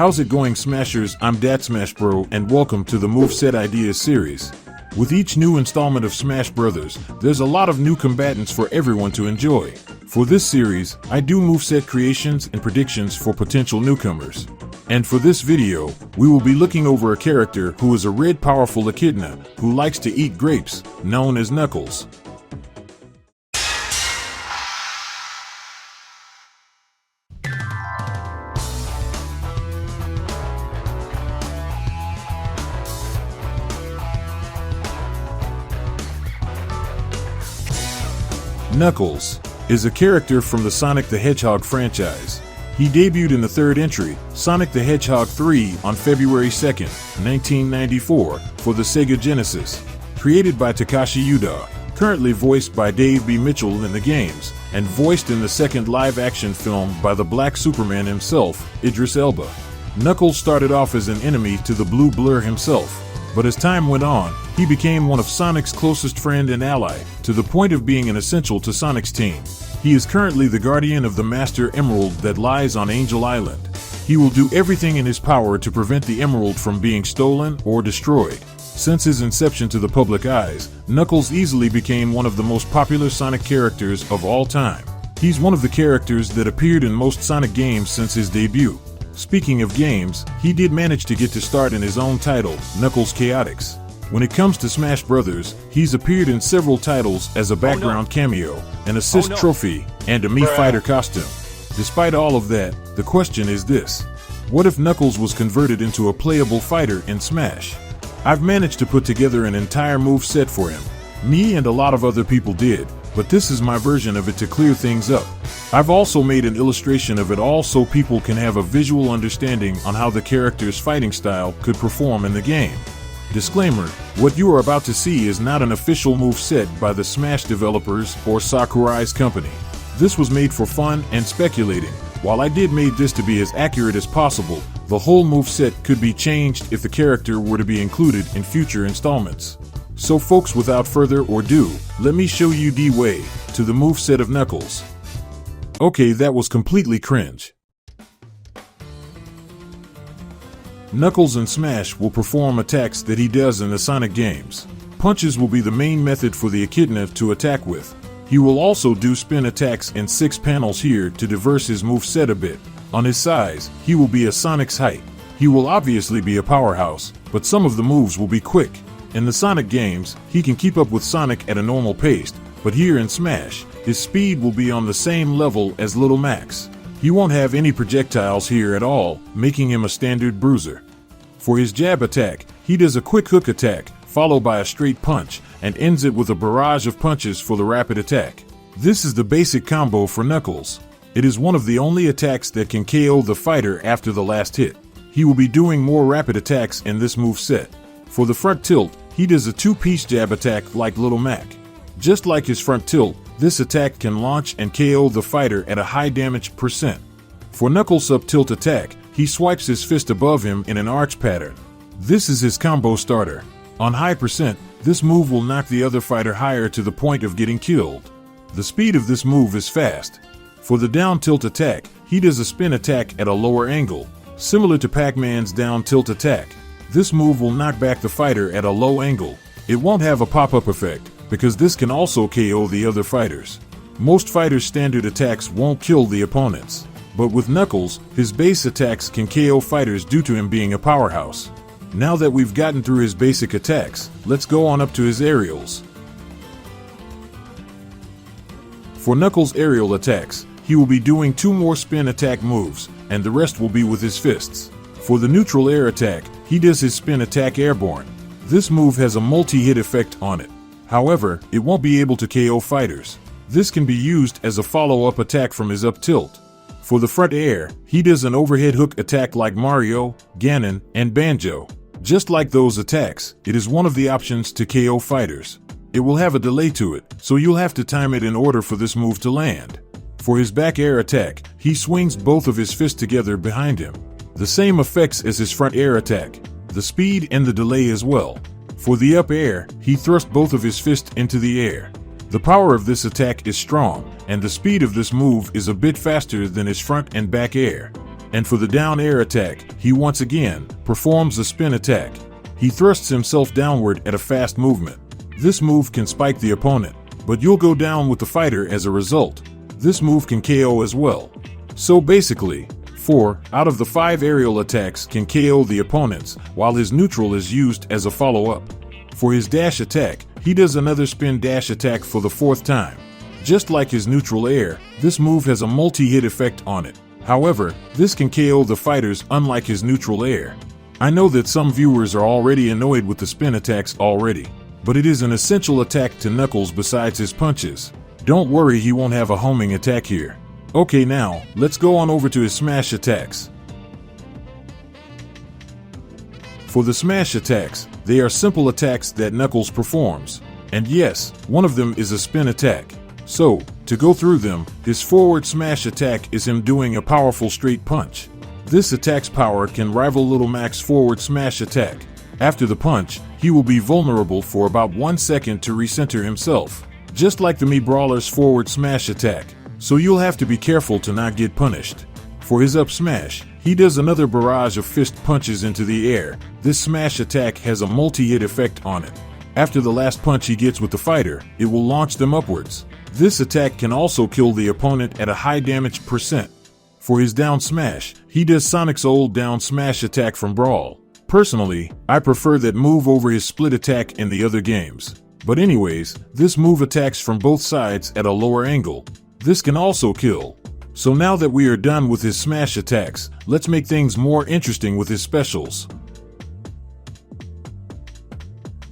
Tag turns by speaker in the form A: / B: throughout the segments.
A: How's it going, Smashers? I'm DatSmashBro and welcome to the Moveset Ideas series. With each new installment of Smash Brothers, there's a lot of new combatants for everyone to enjoy. For this series, I do moveset creations and predictions for potential newcomers. And for this video, we will be looking over a character who is a red powerful echidna who likes to eat grapes, known as Knuckles. Knuckles is a character from the Sonic the Hedgehog franchise. He debuted in the third entry, Sonic the Hedgehog 3, on February 2nd, 1994, for the Sega Genesis. Created by Takashi Uda, currently voiced by Dave B. Mitchell in the games, and voiced in the second live-action film by the Black Superman himself, Idris Elba. Knuckles started off as an enemy to the Blue Blur himself, but as time went on, he became one of Sonic's closest friend and ally, to the point of being an essential to Sonic's team. He is currently the guardian of the Master Emerald that lies on Angel Island. He will do everything in his power to prevent the emerald from being stolen or destroyed. Since his inception to the public eyes, Knuckles easily became one of the most popular Sonic characters of all time. He's one of the characters that appeared in most Sonic games since his debut. Speaking of games, he did manage to get to start in his own title, Knuckles Chaotix. When it comes to Smash Brothers, he's appeared in several titles as a background cameo, an assist trophy, and a Mii Fighter costume. Despite all of that, the question is this: what if Knuckles was converted into a playable fighter in Smash? I've managed to put together an entire move set for him. Me and a lot of other people did, but this is my version of it to clear things up. I've also made an illustration of it all so people can have a visual understanding on how the character's fighting style could perform in the game. Disclaimer: what you are about to see is not an official move set by the Smash developers or Sakurai's company. This was made for fun and speculating. While I did made this to be as accurate as possible, the whole move set could be changed if the character were to be included in future installments. So folks, without further ado, let me show you the way to the move set of Knuckles. Okay, that was completely cringe. Knuckles in Smash will perform attacks that he does in the Sonic games. Punches will be the main method for the echidna to attack with. He will also do spin attacks in 6 panels here to diverse his moveset a bit. On his size, he will be a Sonic's height. He will obviously be a powerhouse, but some of the moves will be quick. In the Sonic games, he can keep up with Sonic at a normal pace, but here in Smash, his speed will be on the same level as Little Max. He won't have any projectiles here at all, making him a standard bruiser. For his jab attack, he does a quick hook attack, followed by a straight punch, and ends it with a barrage of punches for the rapid attack. This is the basic combo for Knuckles. It is one of the only attacks that can KO the fighter after the last hit. He will be doing more rapid attacks in this move set. For the front tilt, he does a 2-piece jab attack like Little Mac. Just like his front tilt, this attack can launch and KO the fighter at a high damage percent. For Knuckles' up tilt attack, he swipes his fist above him in an arch pattern. This is his combo starter. On high percent, this move will knock the other fighter higher to the point of getting killed. The speed of this move is fast. For the down tilt attack, he does a spin attack at a lower angle, similar to Pac-Man's down tilt attack. This move will knock back the fighter at a low angle. It won't have a pop-up effect, because this can also KO the other fighters. Most fighters' standard attacks won't kill the opponents, but with Knuckles, his base attacks can KO fighters due to him being a powerhouse. Now that we've gotten through his basic attacks, let's go on up to his aerials. For Knuckles' aerial attacks, he will be doing 2 more spin attack moves, and the rest will be with his fists. For the neutral air attack, he does his spin attack airborne. This move has a multi-hit effect on it. However, it won't be able to KO fighters. This can be used as a follow-up attack from his up tilt. For the front air, he does an overhead hook attack like Mario, Ganon, and Banjo. Just like those attacks, it is one of the options to KO fighters. It will have a delay to it, so you'll have to time it in order for this move to land. For his back air attack, he swings both of his fists together behind him. The same effects as his front air attack, the speed and the delay as well. For the up air, he thrusts both of his fists into the air. The power of this attack is strong, and the speed of this move is a bit faster than his front and back air. And for the down air attack, he once again performs a spin attack. He thrusts himself downward at a fast movement. This move can spike the opponent, but you'll go down with the fighter as a result. This move can KO as well. So basically, 4 out of the 5 aerial attacks can KO the opponents, while his neutral is used as a follow-up. For his dash attack, he does another spin dash attack for the 4th time. Just like his neutral air, this move has a multi-hit effect on it. However, this can KO the fighters unlike his neutral air. I know that some viewers are already annoyed with the spin attacks already, but it is an essential attack to Knuckles besides his punches. Don't worry, he won't have a homing attack here. Okay, now, let's go on over to his smash attacks. For the smash attacks, they are simple attacks that Knuckles performs. And yes, one of them is a spin attack. So, to go through them, his forward smash attack is him doing a powerful straight punch. This attack's power can rival Little Mac's forward smash attack. After the punch, he will be vulnerable for about 1 second to recenter himself, just like the Mii Brawler's forward smash attack, so you'll have to be careful to not get punished. For his up smash, he does another barrage of fist punches into the air. This smash attack has a multi-hit effect on it. After the last punch he gets with the fighter, it will launch them upwards. This attack can also kill the opponent at a high damage percent. For his down smash, he does Sonic's old down smash attack from Brawl. Personally, I prefer that move over his split attack in the other games. But anyways, this move attacks from both sides at a lower angle. This can also kill. So now that we are done with his smash attacks, let's make things more interesting with his specials.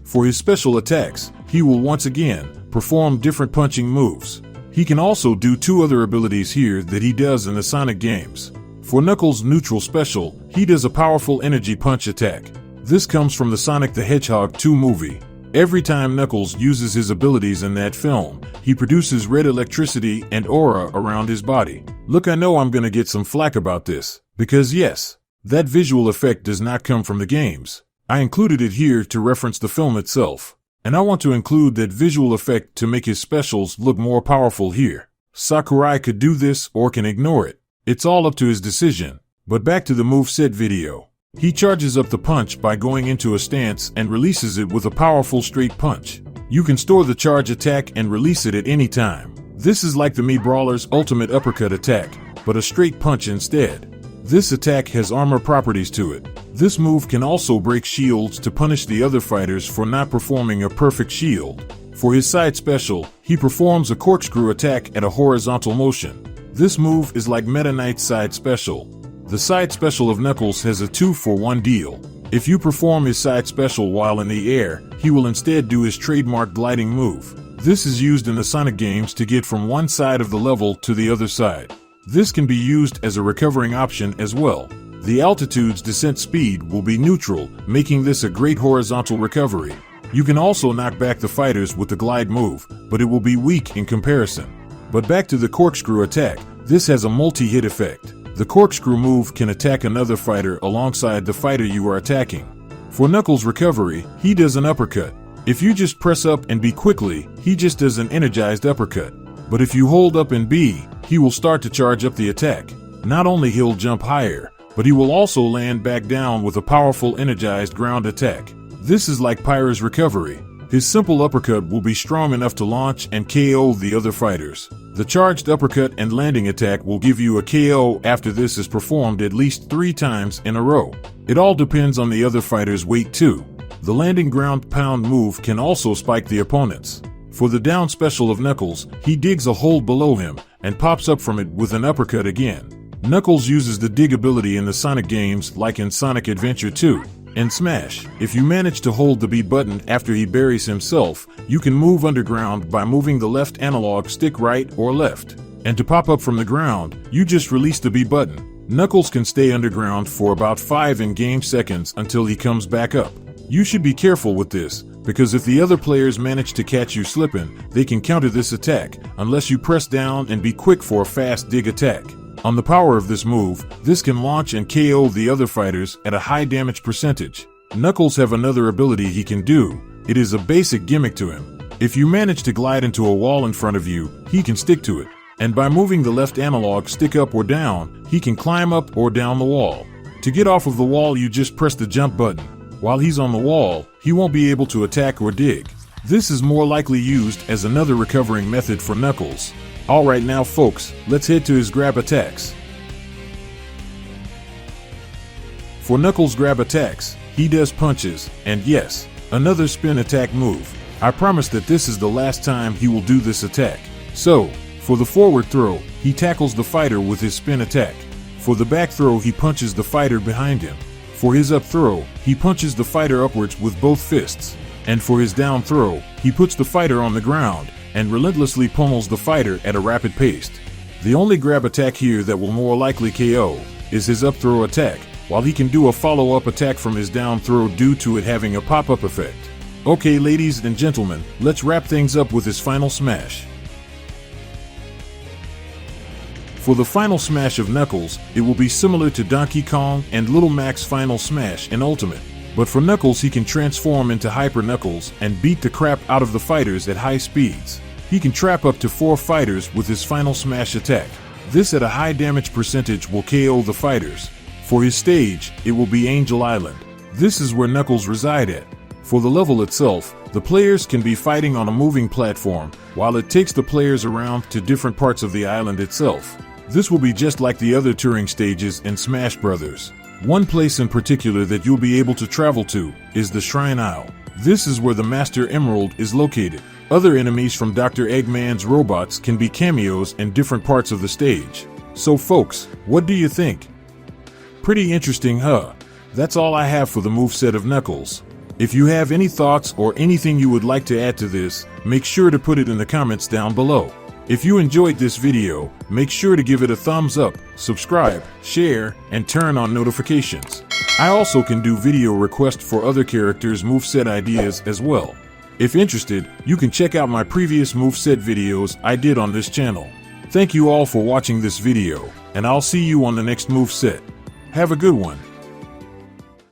A: For his special attacks, he will once again perform different punching moves. He can also do 2 other abilities here that he does in the Sonic games. For Knuckles' neutral special, he does a powerful energy punch attack. This comes from the Sonic the Hedgehog 2 movie. Every time Knuckles uses his abilities in that film, he produces red electricity and aura around his body. Look, I know I'm gonna get some flack about this, because yes, that visual effect does not come from the games. I included it here to reference the film itself. And I want to include that visual effect to make his specials look more powerful here. Sakurai could do this or can ignore it. It's all up to his decision. But back to the moveset video. He charges up the punch by going into a stance and releases it with a powerful straight punch. You can store the charge attack and release it at any time. This is like the Mii Brawler's ultimate uppercut attack, but a straight punch instead. This attack has armor properties to it. This move can also break shields to punish the other fighters for not performing a perfect shield. For his side special, he performs a corkscrew attack at a horizontal motion. This move is like Meta Knight's side special. The side special of Knuckles has a 2-for-1 deal. If you perform his side special while in the air, he will instead do his trademark gliding move. This is used in the Sonic games to get from one side of the level to the other side. This can be used as a recovering option as well. The altitude's descent speed will be neutral, making this a great horizontal recovery. You can also knock back the fighters with the glide move, but it will be weak in comparison. But back to the corkscrew attack, this has a multi-hit effect. The corkscrew move can attack another fighter alongside the fighter you are attacking. For Knuckles' recovery, he does an uppercut. If you just press up and B quickly, he just does an energized uppercut. But if you hold up and B, he will start to charge up the attack. Not only he'll jump higher, but he will also land back down with a powerful energized ground attack. This is like Pyra's recovery. His simple uppercut will be strong enough to launch and KO the other fighters. The charged uppercut and landing attack will give you a KO after this is performed at least 3 times in a row. It all depends on the other fighter's weight too. The landing ground pound move can also spike the opponents. For the down special of Knuckles, he digs a hole below him and pops up from it with an uppercut again. Knuckles uses the dig ability in the Sonic games like in Sonic Adventure 2. In Smash, if you manage to hold the B button after he buries himself, you can move underground by moving the left analog stick right or left. And to pop up from the ground, you just release the B button. Knuckles can stay underground for about 5 in-game seconds until he comes back up. You should be careful with this, because if the other players manage to catch you slipping, they can counter this attack, unless you press down and be quick for a fast dig attack. On the power of this move, this can launch and KO the other fighters at a high damage percentage. Knuckles have another ability he can do. It is a basic gimmick to him. If you manage to glide into a wall in front of you, he can stick to it. And by moving the left analog stick up or down, he can climb up or down the wall. To get off of the wall, you just press the jump button. While he's on the wall, he won't be able to attack or dig. This is more likely used as another recovering method for Knuckles. Alright now folks, let's head to his grab attacks. For Knuckles' grab attacks, he does punches, and yes, another spin attack move. I promise that this is the last time he will do this attack. So, for the forward throw, he tackles the fighter with his spin attack. For the back throw, he punches the fighter behind him. For his up throw, he punches the fighter upwards with both fists. And for his down throw, he puts the fighter on the ground and relentlessly pummels the fighter at a rapid pace. The only grab attack here that will more likely KO is his up throw attack, while he can do a follow-up attack from his down throw due to it having a pop-up effect. Okay ladies and gentlemen, let's wrap things up with his final smash. For the final smash of Knuckles, it will be similar to Donkey Kong and Little Mac's final smash in Ultimate. But for Knuckles, he can transform into Hyper Knuckles and beat the crap out of the fighters at high speeds. He can trap up to 4 fighters with his final smash attack. This at a high damage percentage will KO the fighters. For his stage, it will be Angel Island. This is where Knuckles reside at. For the level itself, the players can be fighting on a moving platform, while it takes the players around to different parts of the island itself. This will be just like the other touring stages in Smash Bros. One place in particular that you'll be able to travel to is the Shrine Isle. This is where the Master Emerald is located. Other enemies from Dr. Eggman's robots can be cameos in different parts of the stage. So folks, what do you think? Pretty interesting, huh? That's all I have for the moveset of Knuckles. If you have any thoughts or anything you would like to add to this, make sure to put it in the comments down below. If you enjoyed this video, make sure to give it a thumbs up, subscribe, share, and turn on notifications. I also can do video requests for other characters' moveset ideas as well. If interested, you can check out my previous moveset videos I did on this channel. Thank you all for watching this video, and I'll see you on the next moveset. Have a good one.